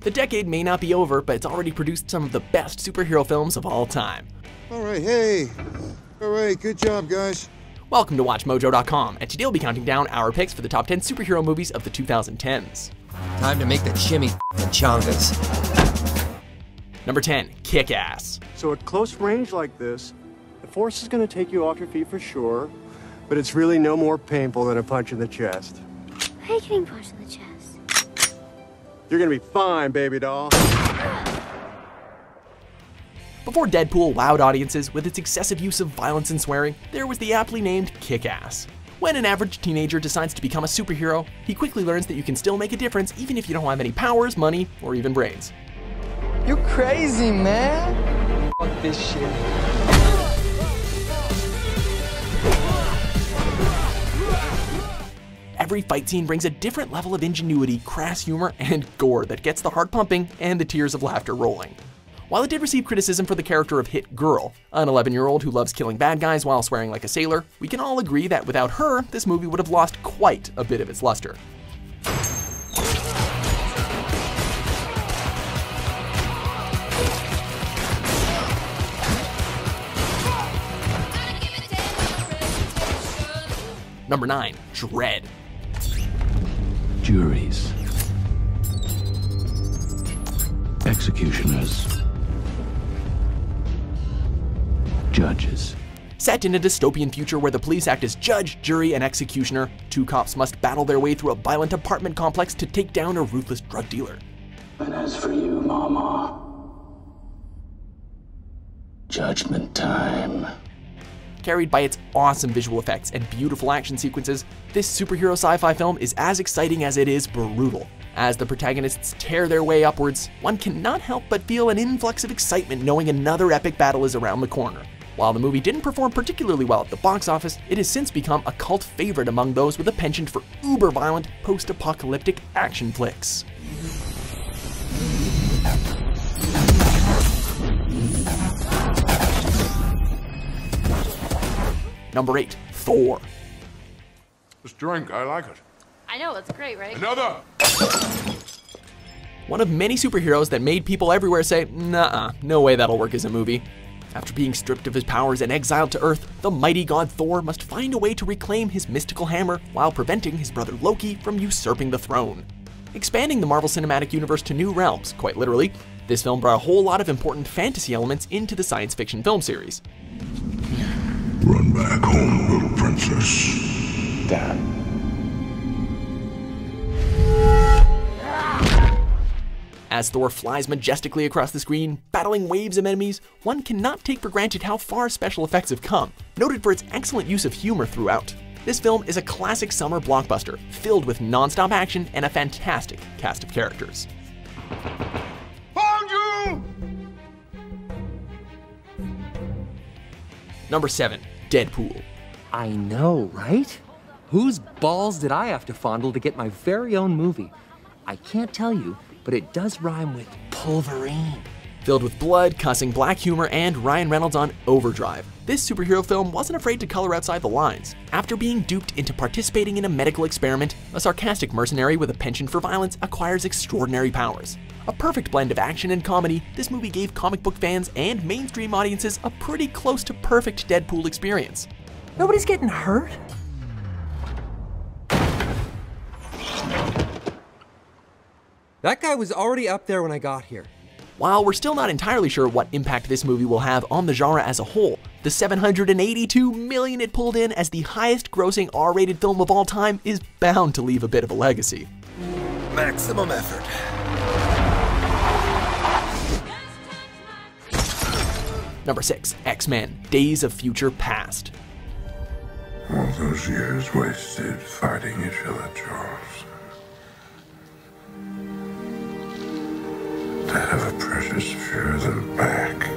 The decade may not be over, but it's already produced some of the best superhero films of all time. All right, hey. All right, good job, guys. Welcome to WatchMojo.com, and today we'll be counting down our picks for the top 10 superhero movies of the 2010s. Time to make the chimichangas. Number 10, Kick-Ass. So at close range like this, the force is going to take you off your feet for sure, but it's really no more painful than a punch in the chest. Why are you getting punched in the chest? You're going to be fine, baby doll. Before Deadpool wowed audiences with its excessive use of violence and swearing, there was the aptly named Kick-Ass. When an average teenager decides to become a superhero, he quickly learns that you can still make a difference even if you don't have any powers, money, or even brains. You crazy, man. Fuck this shit. Every fight scene brings a different level of ingenuity, crass humor, and gore that gets the heart pumping and the tears of laughter rolling. While it did receive criticism for the character of Hit Girl, an 11-year-old who loves killing bad guys while swearing like a sailor, we can all agree that without her, this movie would have lost quite a bit of its luster. Number 9, Dread. Juries. Executioners. Judges. Set in a dystopian future where the police act as judge, jury, and executioner, two cops must battle their way through a violent apartment complex to take down a ruthless drug dealer. And as for you, Mama, judgment time. Carried by its awesome visual effects and beautiful action sequences, this superhero sci-fi film is as exciting as it is brutal. As the protagonists tear their way upwards, one cannot help but feel an influx of excitement knowing another epic battle is around the corner. While the movie didn't perform particularly well at the box office, it has since become a cult favorite among those with a penchant for uber-violent, post-apocalyptic action flicks. Number 8, Thor. This drink, I like it. I know, it's great, right? Another! One of many superheroes that made people everywhere say, "Nuh-uh, no way that'll work as a movie." After being stripped of his powers and exiled to Earth, the mighty god Thor must find a way to reclaim his mystical hammer while preventing his brother Loki from usurping the throne. Expanding the Marvel Cinematic Universe to new realms, quite literally, this film brought a whole lot of important fantasy elements into the science fiction film series. Run back home, little princess. Dad. As Thor flies majestically across the screen, battling waves of enemies, one cannot take for granted how far special effects have come, noted for its excellent use of humor throughout. This film is a classic summer blockbuster, filled with non-stop action and a fantastic cast of characters. Found you! Number 7, Deadpool. I know, right? Whose balls did I have to fondle to get my very own movie? I can't tell you, but it does rhyme with Pulverine. Filled with blood, cussing, black humor, and Ryan Reynolds on overdrive, this superhero film wasn't afraid to color outside the lines. After being duped into participating in a medical experiment, a sarcastic mercenary with a penchant for violence acquires extraordinary powers. A perfect blend of action and comedy, this movie gave comic book fans and mainstream audiences a pretty close to perfect Deadpool experience. Nobody's getting hurt. That guy was already up there when I got here. While we're still not entirely sure what impact this movie will have on the genre as a whole, the $782 million it pulled in as the highest grossing R-rated film of all time is bound to leave a bit of a legacy. Maximum effort. Number 6, X-Men, Days of Future Past. All those years wasted fighting each other, Charles. To have a precious few of them back.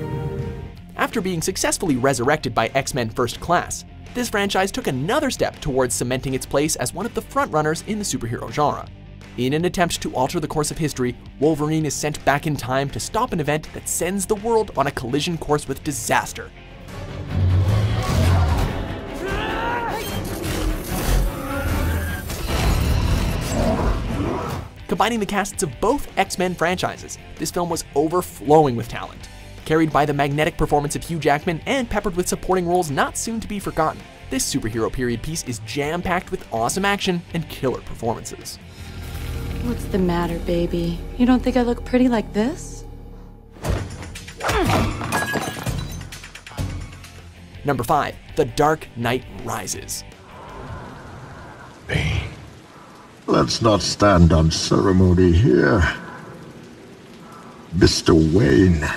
After being successfully resurrected by X-Men First Class, this franchise took another step towards cementing its place as one of the frontrunners in the superhero genre. In an attempt to alter the course of history, Wolverine is sent back in time to stop an event that sends the world on a collision course with disaster. Combining the casts of both X-Men franchises, this film was overflowing with talent. Carried by the magnetic performance of Hugh Jackman and peppered with supporting roles not soon to be forgotten, this superhero period piece is jam-packed with awesome action and killer performances. What's the matter, baby? You don't think I look pretty like this? Number 5, The Dark Knight Rises. Let's not stand on ceremony here. Mr. Wayne.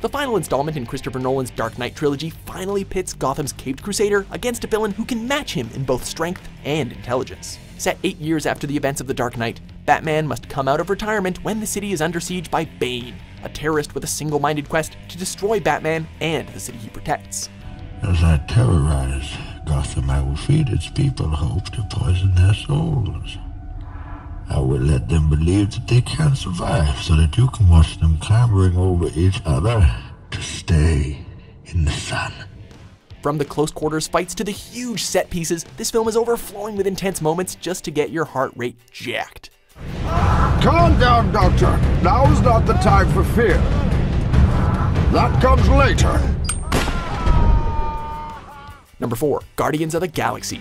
The final installment in Christopher Nolan's Dark Knight trilogy finally pits Gotham's caped crusader against a villain who can match him in both strength and intelligence. Set 8 years after the events of The Dark Knight, Batman must come out of retirement when the city is under siege by Bane, a terrorist with a single-minded quest to destroy Batman and the city he protects. As I terrorize Gotham, I will feed its people hope to poison their souls. I will let them believe that they can survive so that you can watch them clambering over each other to stay in the sun. From the close quarters fights to the huge set pieces, this film is overflowing with intense moments just to get your heart rate jacked. Calm down, Doctor. Now is not the time for fear. That comes later. Number 4, Guardians of the Galaxy.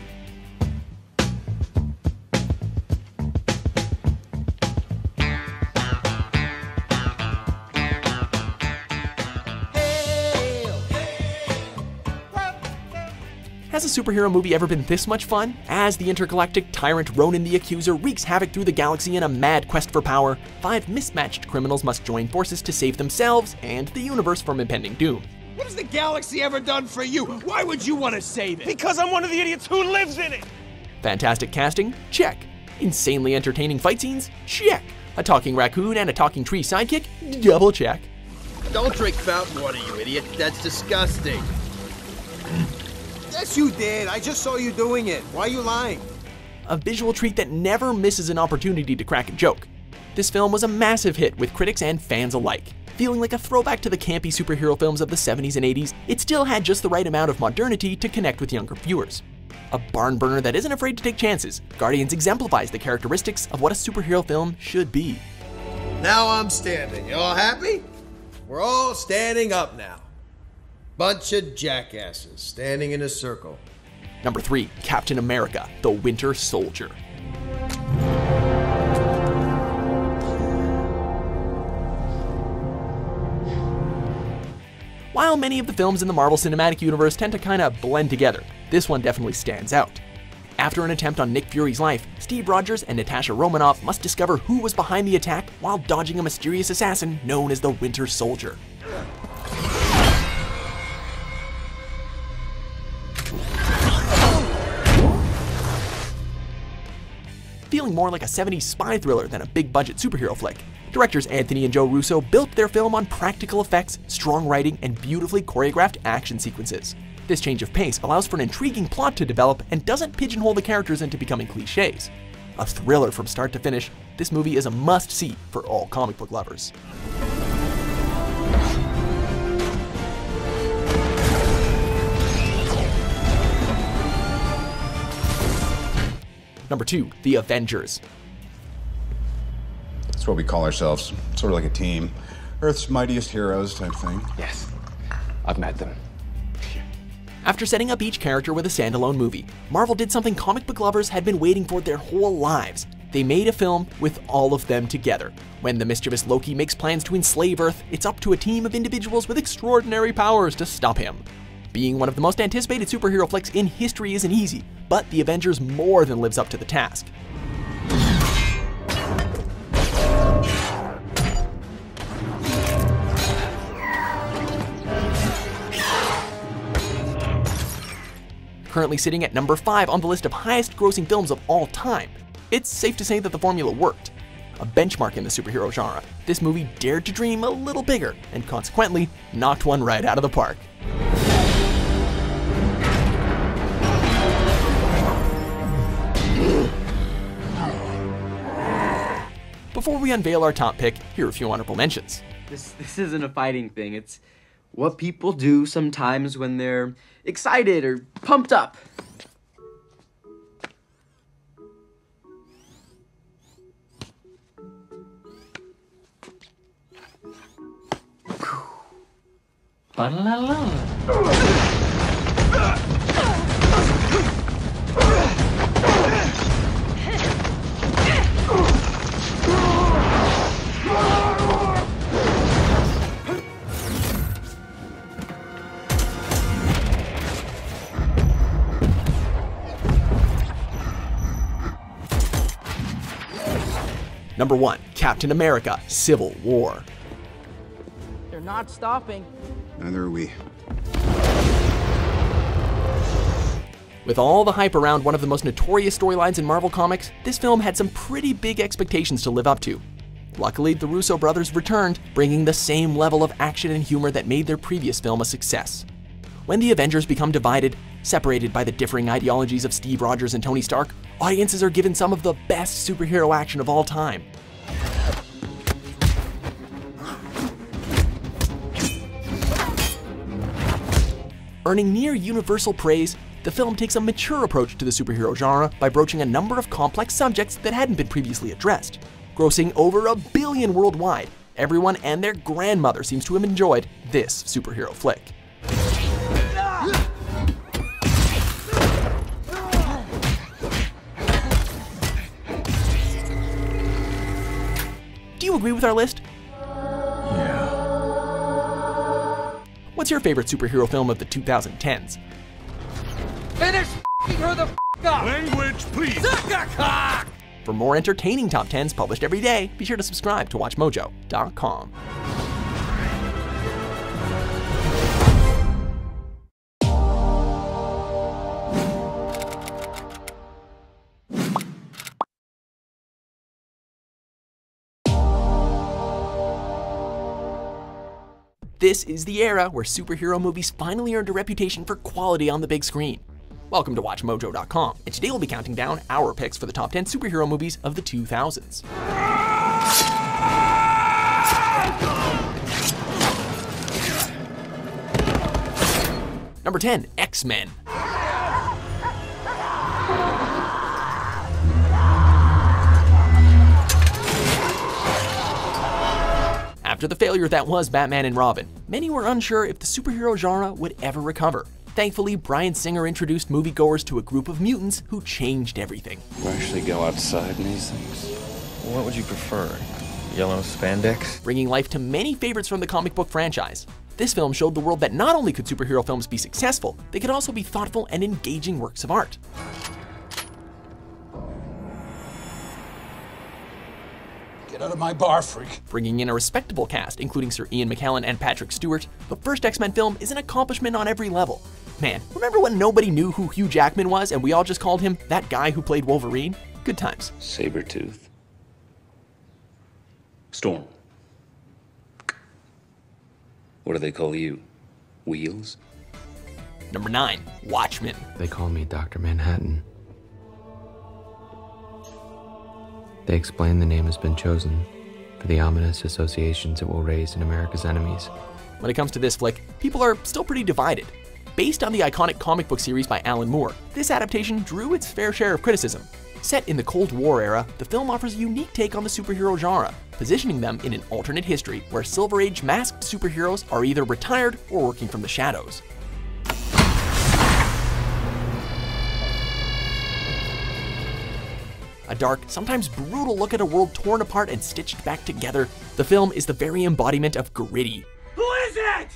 Has a superhero movie ever been this much fun? As the intergalactic tyrant Ronan the Accuser wreaks havoc through the galaxy in a mad quest for power, 5 mismatched criminals must join forces to save themselves and the universe from impending doom. What has the galaxy ever done for you? Why would you want to save it? Because I'm one of the idiots who lives in it! Fantastic casting? Check. Insanely entertaining fight scenes? Check. A talking raccoon and a talking tree sidekick? Double check. Don't drink fountain water, you idiot. That's disgusting. Yes, you did. I just saw you doing it. Why are you lying? A visual treat that never misses an opportunity to crack a joke. This film was a massive hit with critics and fans alike. Feeling like a throwback to the campy superhero films of the 70s and 80s, it still had just the right amount of modernity to connect with younger viewers. A barn burner that isn't afraid to take chances, Guardians exemplifies the characteristics of what a superhero film should be. Now I'm standing. You all happy? We're all standing up now. Bunch of jackasses standing in a circle. Number 3, Captain America, the Winter Soldier. While many of the films in the Marvel Cinematic Universe tend to kinda blend together, this one definitely stands out. After an attempt on Nick Fury's life, Steve Rogers and Natasha Romanoff must discover who was behind the attack while dodging a mysterious assassin known as the Winter Soldier. Feeling more like a 70s spy thriller than a big-budget superhero flick, directors Anthony and Joe Russo built their film on practical effects, strong writing, and beautifully choreographed action sequences. This change of pace allows for an intriguing plot to develop and doesn't pigeonhole the characters into becoming cliches. A thriller from start to finish, this movie is a must-see for all comic book lovers. Number 2, The Avengers. That's what we call ourselves, sort of like a team. Earth's mightiest heroes type thing. Yes, I've met them. After setting up each character with a standalone movie, Marvel did something comic book lovers had been waiting for their whole lives. They made a film with all of them together. When the mischievous Loki makes plans to enslave Earth, it's up to a team of individuals with extraordinary powers to stop him. Being one of the most anticipated superhero flicks in history isn't easy, but The Avengers more than lives up to the task. Currently sitting at number 5 on the list of highest grossing films of all time, it's safe to say that the formula worked. A benchmark in the superhero genre, this movie dared to dream a little bigger, and consequently, knocked one right out of the park. Before we unveil our top pick, here are a few honorable mentions. This isn't a fighting thing, it's what people do sometimes when they're excited or pumped up. Number 1, Captain America: Civil War. They're not stopping. Neither are we. With all the hype around one of the most notorious storylines in Marvel Comics, this film had some pretty big expectations to live up to. Luckily, the Russo brothers returned, bringing the same level of action and humor that made their previous film a success. When the Avengers become divided, separated by the differing ideologies of Steve Rogers and Tony Stark, audiences are given some of the best superhero action of all time. Earning near universal praise, the film takes a mature approach to the superhero genre by broaching a number of complex subjects that hadn't been previously addressed. Grossing over $1 billion worldwide, everyone and their grandmother seems to have enjoyed this superhero flick. Do you agree with our list? Yeah. What's your favorite superhero film of the 2010s? Finish her the up! Language, please! For more entertaining top 10s published every day, be sure to subscribe to WatchMojo.com. This is the era where superhero movies finally earned a reputation for quality on the big screen. Welcome to WatchMojo.com, and today we'll be counting down our picks for the top 10 superhero movies of the 2000s. Number 10, X-Men. After the failure that was Batman and Robin, many were unsure if the superhero genre would ever recover. Thankfully, Bryan Singer introduced moviegoers to a group of mutants who changed everything. You actually go outside in these things? What would you prefer? Yellow spandex? Bringing life to many favorites from the comic book franchise. This film showed the world that not only could superhero films be successful, they could also be thoughtful and engaging works of art. Get out of my bar, freak. Bringing in a respectable cast, including Sir Ian McKellen and Patrick Stewart, the first X-Men film is an accomplishment on every level. Man, remember when nobody knew who Hugh Jackman was and we all just called him that guy who played Wolverine? Good times. Sabretooth. Storm. What do they call you? Wheels? Number 9, Watchmen. They call me Dr. Manhattan. They explain the name has been chosen for the ominous associations it will raise in America's enemies. When it comes to this flick, people are still pretty divided. Based on the iconic comic book series by Alan Moore, this adaptation drew its fair share of criticism. Set in the Cold War era, the film offers a unique take on the superhero genre, positioning them in an alternate history where Silver Age masked superheroes are either retired or working from the shadows. A dark, sometimes brutal look at a world torn apart and stitched back together, the film is the very embodiment of gritty. Who is it?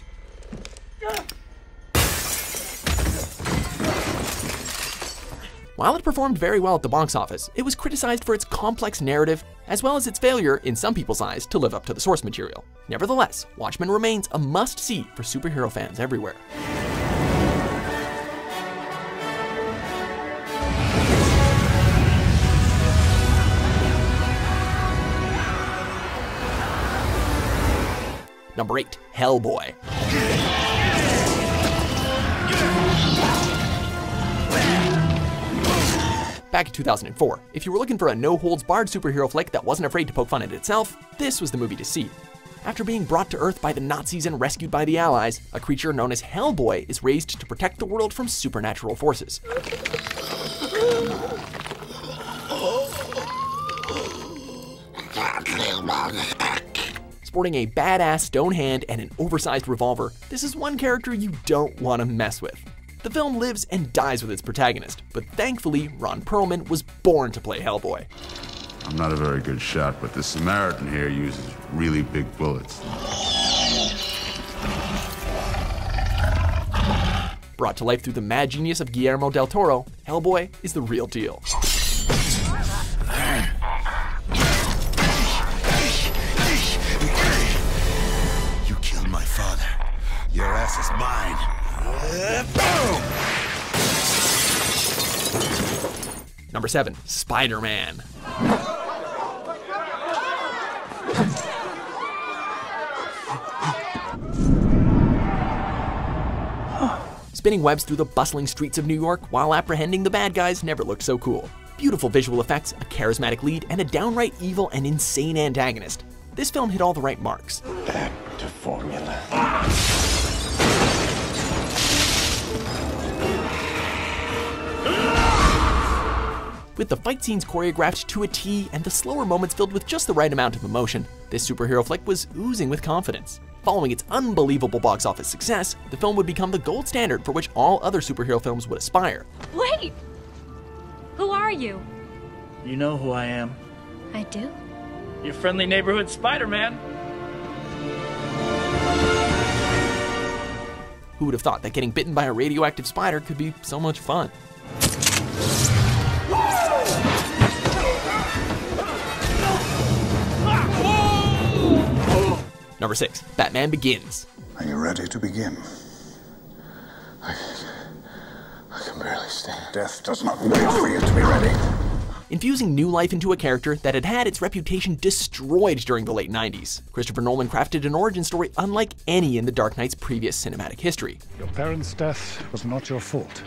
While it performed very well at the box office, it was criticized for its complex narrative, as well as its failure, in some people's eyes, to live up to the source material. Nevertheless, Watchmen remains a must-see for superhero fans everywhere. Number 8, Hellboy. Back in 2004, if you were looking for a no-holds-barred superhero flick that wasn't afraid to poke fun at itself, this was the movie to see. After being brought to Earth by the Nazis and rescued by the Allies, a creature known as Hellboy is raised to protect the world from supernatural forces. Sporting a badass stone hand and an oversized revolver, this is one character you don't want to mess with. The film lives and dies with its protagonist, but thankfully Ron Perlman was born to play Hellboy. I'm not a very good shot, but the Samaritan here uses really big bullets. Brought to life through the mad genius of Guillermo del Toro, Hellboy is the real deal. You killed my father. Your ass is mine. Number 7, Spider-Man. Spinning webs through the bustling streets of New York while apprehending the bad guys never looked so cool. Beautiful visual effects, a charismatic lead, and a downright evil and insane antagonist. This film hit all the right marks. Back to formula. With the fight scenes choreographed to a T and the slower moments filled with just the right amount of emotion, this superhero flick was oozing with confidence. Following its unbelievable box office success, the film would become the gold standard for which all other superhero films would aspire. Wait! Who are you? You know who I am. I do? Your friendly neighborhood Spider-Man. Who would have thought that getting bitten by a radioactive spider could be so much fun? Number 6, Batman Begins. Are you ready to begin? I can barely stand. Death does not wait for you to be ready. Infusing new life into a character that had had its reputation destroyed during the late 90s, Christopher Nolan crafted an origin story unlike any in The Dark Knight's previous cinematic history. Your parents' death was not your fault.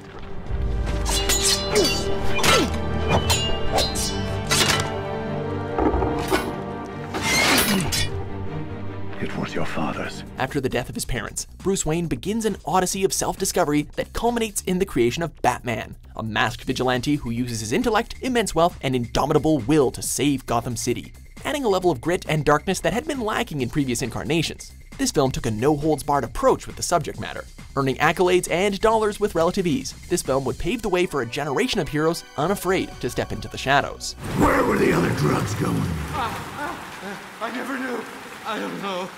It was your father's. After the death of his parents, Bruce Wayne begins an odyssey of self-discovery that culminates in the creation of Batman, a masked vigilante who uses his intellect, immense wealth, and indomitable will to save Gotham City, adding a level of grit and darkness that had been lacking in previous incarnations. This film took a no-holds-barred approach with the subject matter. Earning accolades and dollars with relative ease, this film would pave the way for a generation of heroes unafraid to step into the shadows. Where were the other drugs going? I never knew. I don't know.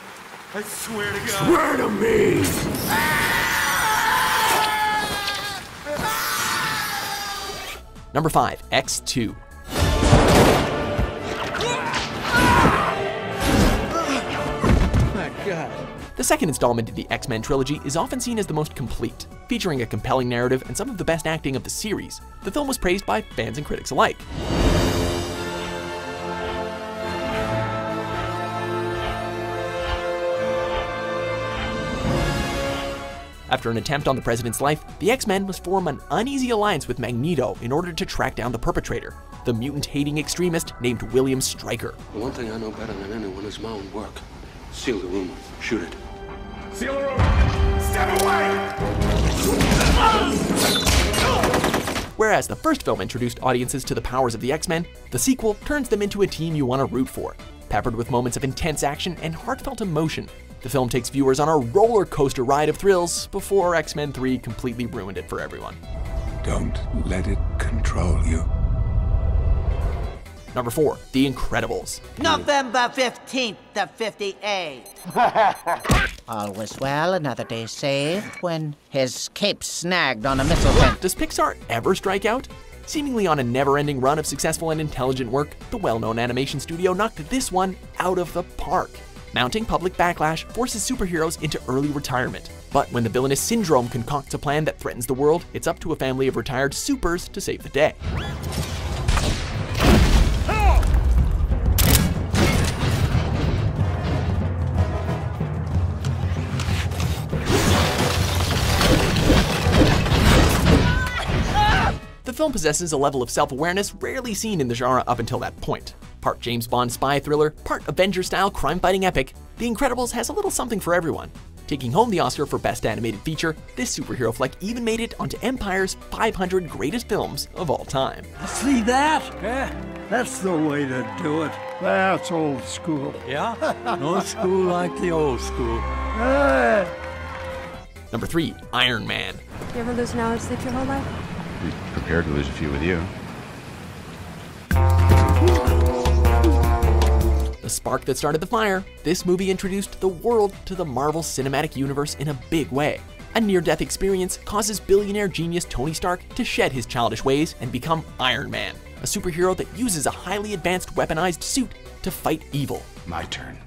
I swear to God. Swear to me! Number 5, X2. My God. The second installment in the X-Men trilogy is often seen as the most complete. Featuring a compelling narrative and some of the best acting of the series, the film was praised by fans and critics alike. After an attempt on the president's life, the X-Men must form an uneasy alliance with Magneto in order to track down the perpetrator, the mutant-hating extremist named William Stryker. The one thing I know better than anyone is my own work. Seal the room. Shoot it. Seal the room! Step away! Whereas the first film introduced audiences to the powers of the X-Men, the sequel turns them into a team you want to root for. Peppered with moments of intense action and heartfelt emotion, the film takes viewers on a roller coaster ride of thrills before X-Men 3 completely ruined it for everyone. Don't let it control you. Number 4, The Incredibles. November 15th of 58. All was well, another day saved, when his cape snagged on a missile fence. Does Pixar ever strike out? Seemingly on a never-ending run of successful and intelligent work, the well-known animation studio knocked this one out of the park. Mounting public backlash forces superheroes into early retirement. But when the villainous Syndrome concocts a plan that threatens the world, it's up to a family of retired supers to save the day. The film possesses a level of self-awareness rarely seen in the genre up until that point. Part James Bond spy thriller, part Avenger-style crime-fighting epic, The Incredibles has a little something for everyone. Taking home the Oscar for Best Animated Feature, this superhero flick even made it onto Empire's 500 Greatest Films of All Time. See that? That's the way to do it. That's old school. Yeah? No school like the old school. Number 3, Iron Man. You ever lose an hour of sleep your whole life? Be prepared to lose a few with you. The spark that started the fire, this movie introduced the world to the Marvel Cinematic Universe in a big way. A near-death experience causes billionaire genius Tony Stark to shed his childish ways and become Iron Man, a superhero that uses a highly advanced weaponized suit to fight evil. My turn.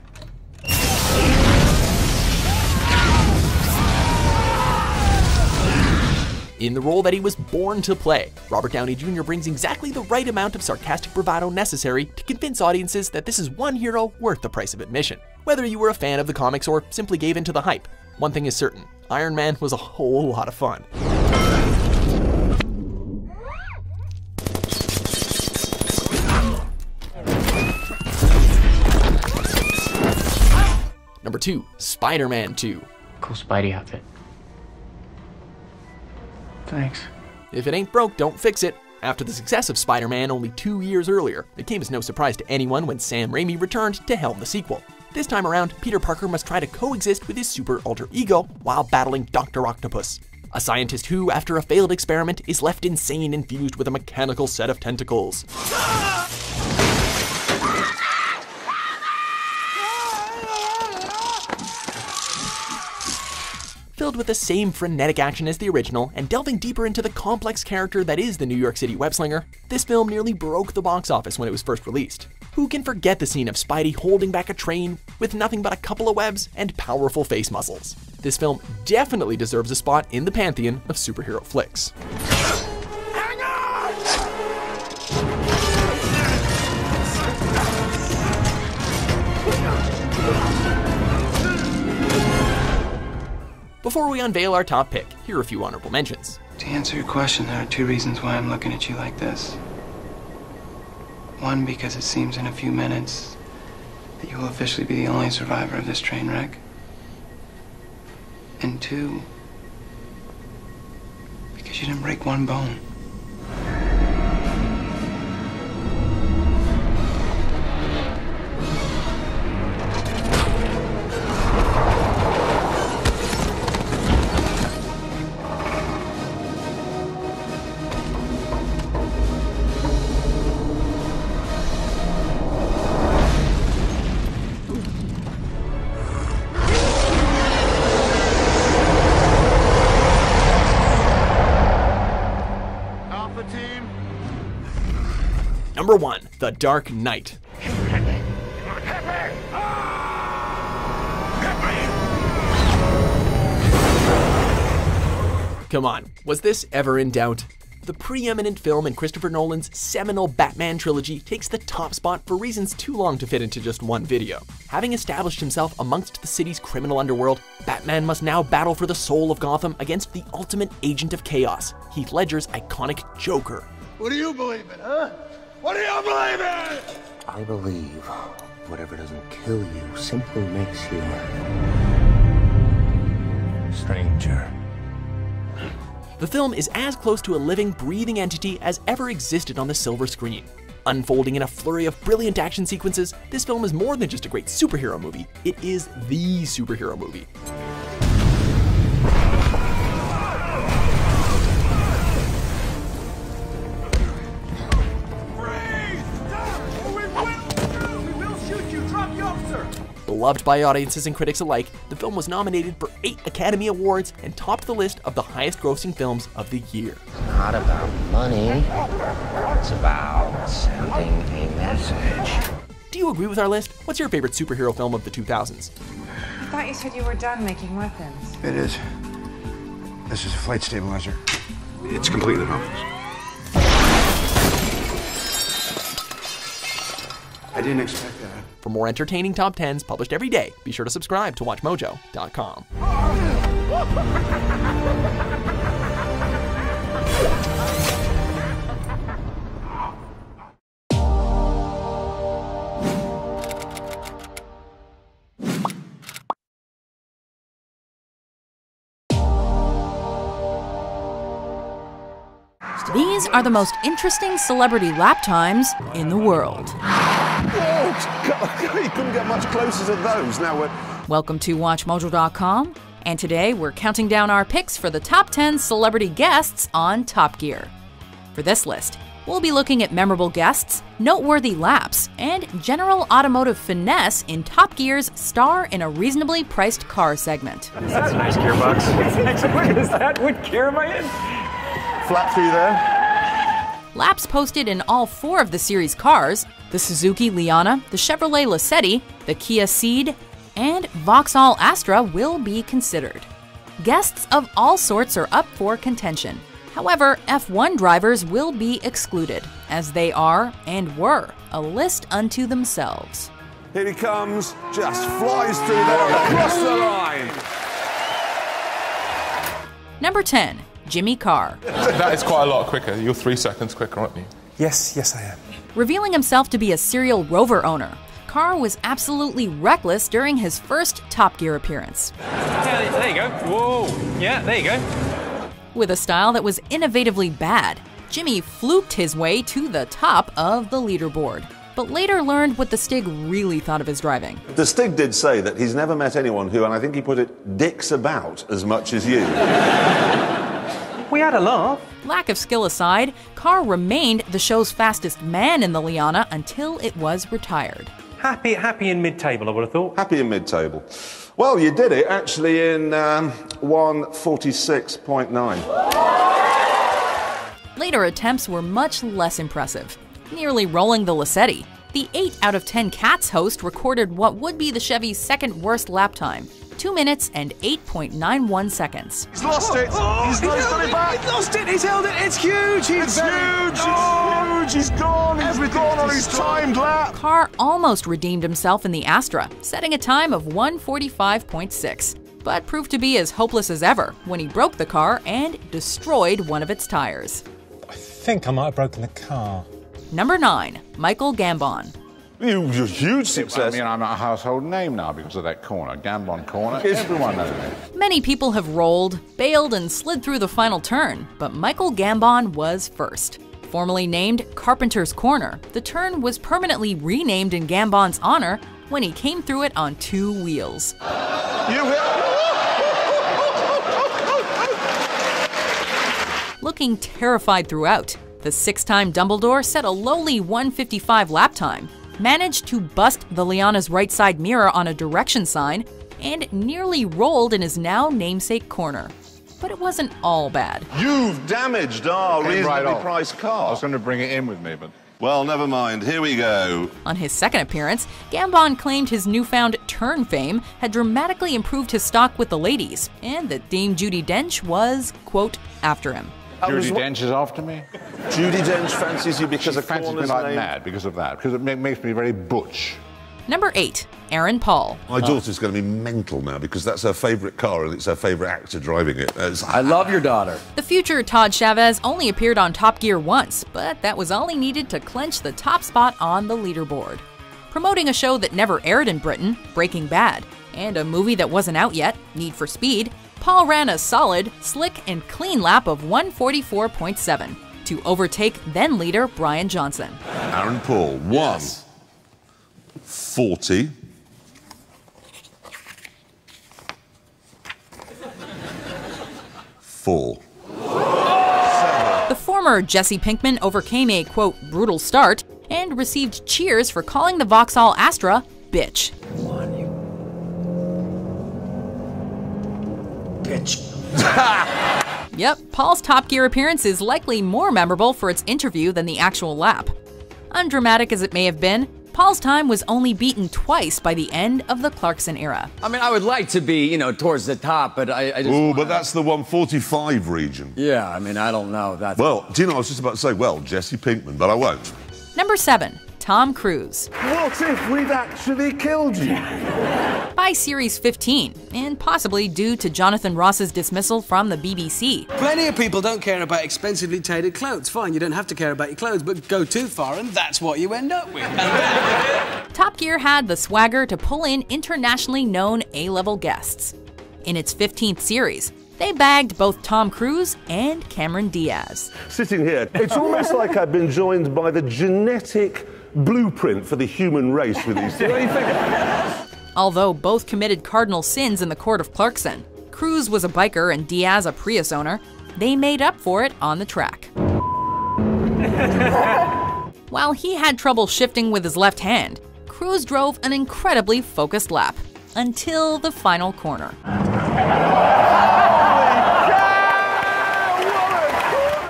In the role that he was born to play, Robert Downey Jr. brings exactly the right amount of sarcastic bravado necessary to convince audiences that this is one hero worth the price of admission. Whether you were a fan of the comics or simply gave into the hype, one thing is certain, Iron Man was a whole lot of fun. Number 2, Spider-Man 2. Cool Spidey outfit. Thanks. If it ain't broke, don't fix it. After the success of Spider-Man only 2 years earlier, it came as no surprise to anyone when Sam Raimi returned to helm the sequel. This time around, Peter Parker must try to coexist with his super alter ego while battling Dr. Octopus, a scientist who, after a failed experiment, is left insane and fused with a mechanical set of tentacles. Filled with the same frenetic action as the original, and delving deeper into the complex character that is the New York City web-slinger, this film nearly broke the box office when it was first released. Who can forget the scene of Spidey holding back a train with nothing but a couple of webs and powerful face muscles? This film definitely deserves a spot in the pantheon of superhero flicks. Before we unveil our top pick, here are a few honorable mentions. To answer your question, there are 2 reasons why I'm looking at you like this. 1, because it seems in a few minutes that you will officially be the only survivor of this train wreck. And 2, because you didn't break one bone. Number 1, The Dark Knight. Come on, was this ever in doubt? The preeminent film in Christopher Nolan's seminal Batman trilogy takes the top spot for reasons too long to fit into just one video. Having established himself amongst the city's criminal underworld, Batman must now battle for the soul of Gotham against the ultimate agent of chaos, Heath Ledger's iconic Joker. What do you believe in, huh? What do you believe in? I believe whatever doesn't kill you simply makes you stranger. The film is as close to a living, breathing entity as ever existed on the silver screen. Unfolding in a flurry of brilliant action sequences, this film is more than just a great superhero movie. It is the superhero movie. Beloved by audiences and critics alike, the film was nominated for 8 Academy Awards and topped the list of the highest-grossing films of the year. It's not about money. It's about sending a message. Do you agree with our list? What's your favorite superhero film of the 2000s? I thought you said you were done making weapons. It is. This is a flight stabilizer. It's completely harmless. I didn't expect that. For more entertaining top 10s published every day, be sure to subscribe to WatchMojo.com. These are the most interesting celebrity lap times in the world. Oh, you couldn't get much closer to those. Now we're... Welcome to WatchMojo.com, and today we're counting down our picks for the top 10 celebrity guests on Top Gear. For this list, we'll be looking at memorable guests, noteworthy laps, and general automotive finesse in Top Gear's Star in a Reasonably Priced Car segment. That's a nice gearbox. What is that? What gear am I in? Flat through there. Laps posted in all 4 of the series cars, the Suzuki Liana, the Chevrolet Lacetti, the Kia Ceed, and Vauxhall Astra will be considered. Guests of all sorts are up for contention. However, F1 drivers will be excluded, as they are, and were, a list unto themselves. Here he comes, just flies through there across the line. Number 10, Jimmy Carr. That is quite a lot quicker. You're 3 seconds quicker, aren't you? Yes, I am. Revealing himself to be a serial Rover owner, Carr was absolutely reckless during his first Top Gear appearance. Yeah, there you go. Whoa. Yeah, there you go. With a style that was innovatively bad, Jimmy fluked his way to the top of the leaderboard, but later learned what the Stig really thought of his driving. The Stig did say that he's never met anyone who, and I think he put it, dicks about as much as you. We had a laugh. Lack of skill aside, Carr remained the show's fastest man in the Liana until it was retired. Happy in mid-table, I would have thought. Happy in mid-table. Well, you did it, actually, in 1:46.9. Later attempts were much less impressive, nearly rolling the Lacetti. The 8 out of 10 Cats host recorded what would be the Chevy's second worst lap time, 2 minutes and 8.91 seconds. He's lost it! He's got it back! He's lost it! He's held it! It's huge! It's huge! He's gone! He's gone on his timed lap! Carr almost redeemed himself in the Astra, setting a time of 1:45.6, but proved to be as hopeless as ever when he broke the car and destroyed one of its tires. I think I might have broken the car. Number 9, Michael Gambon. You're a huge success. I mean, I'm a household name now because of that corner, Gambon corner. Everyone knows me. Many people have rolled, bailed, and slid through the final turn, but Michael Gambon was first. Formerly named Carpenter's Corner, the turn was permanently renamed in Gambon's honor when he came through it on 2 wheels. Looking terrified throughout, the 6-time Dumbledore set a lowly 1:55 lap time, managed to bust the Liana's right side mirror on a direction sign, and nearly rolled in his now namesake corner. But it wasn't all bad. You've damaged our reasonably priced car. I was going to bring it in with me, but... Well, never mind. Here we go. On his second appearance, Gambon claimed his newfound turn fame had dramatically improved his stock with the ladies, and that Dame Judi Dench was, quote, after him. Judi Dench is after me? Judi Dench fancies you because she of fancies me like mad because of that, because it makes me very butch. Number 8, Aaron Paul. My daughter's going to be mental now because that's her favourite car and it's her favourite actor driving it. I love your daughter. The future Todd Chavez only appeared on Top Gear once, but that was all he needed to clinch the top spot on the leaderboard. Promoting a show that never aired in Britain, Breaking Bad, and a movie that wasn't out yet, Need for Speed, Paul ran a solid, slick, and clean lap of 1:44.7 to overtake then-leader Brian Johnson. Aaron Paul, 1:40. The former Jesse Pinkman overcame a, quote, brutal start and received cheers for calling the Vauxhall Astra bitch. Bitch. Yep, Paul's Top Gear appearance is likely more memorable for its interview than the actual lap. Undramatic as it may have been, Paul's time was only beaten twice by the end of the Clarkson era. I mean, I would like to be, towards the top, but I just... Oh, but that's the 1:45 region. Yeah, I mean, I don't know. Well, do you know, I was just about to say, well, Jesse Pinkman, but I won't. Number 7, Tom Cruise. What if we'd actually killed you? By Series 15, and possibly due to Jonathan Ross's dismissal from the BBC. Plenty of people don't care about expensively tailored clothes. Fine, you don't have to care about your clothes, but go too far and that's what you end up with. Top Gear had the swagger to pull in internationally known A-level guests. In its 15th series, They bagged both Tom Cruise and Cameron Diaz. Sitting here, it's almost like I've been joined by the genetic blueprint for the human race with these two. Don't you think? Although both committed cardinal sins in the court of Clarkson, Cruise was a biker and Diaz a Prius owner, they made up for it on the track. While he had trouble shifting with his left hand, Cruise drove an incredibly focused lap until the final corner.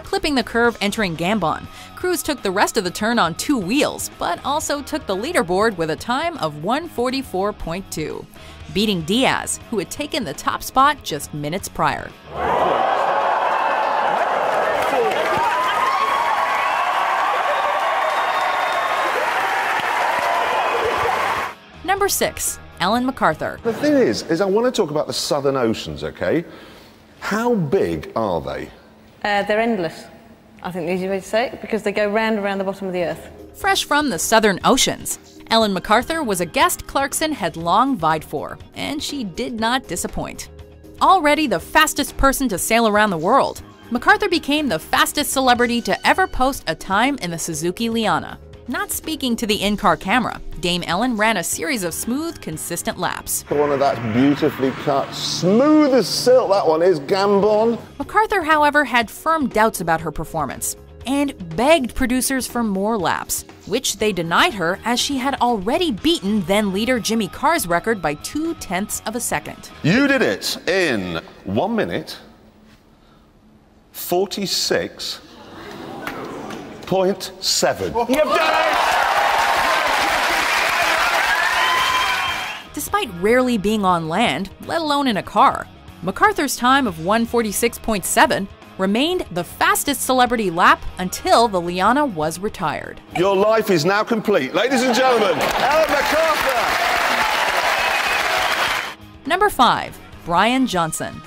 Clipping the curve entering Gambon, Cruise took the rest of the turn on 2 wheels, but also took the leaderboard with a time of 1:44.2, beating Diaz, who had taken the top spot just minutes prior. Number 6, Ellen MacArthur. The thing is I want to talk about the Southern Oceans, okay? How big are they? They're endless, I think the easy way to say it, because they go round and round the bottom of the Earth. Fresh from the Southern Oceans, Ellen MacArthur was a guest Clarkson had long vied for, and she did not disappoint. Already the fastest person to sail around the world, MacArthur became the fastest celebrity to ever post a time in the Suzuki Liana. Not speaking to the in-car camera, Dame Ellen ran a series of smooth, consistent laps. One of that's beautifully cut, smooth as silk, that one is, Gambon. MacArthur, however, had firm doubts about her performance and begged producers for more laps, which they denied her as she had already beaten then-leader Jimmy Carr's record by 0.2 of a second. You did it in 1 minute, 46.7. You've done it! Despite rarely being on land, let alone in a car, MacArthur's time of 1:46.7 remained the fastest celebrity lap until the Liana was retired. Your life is now complete. Ladies and gentlemen, Ellen MacArthur! Number 5, Brian Johnson.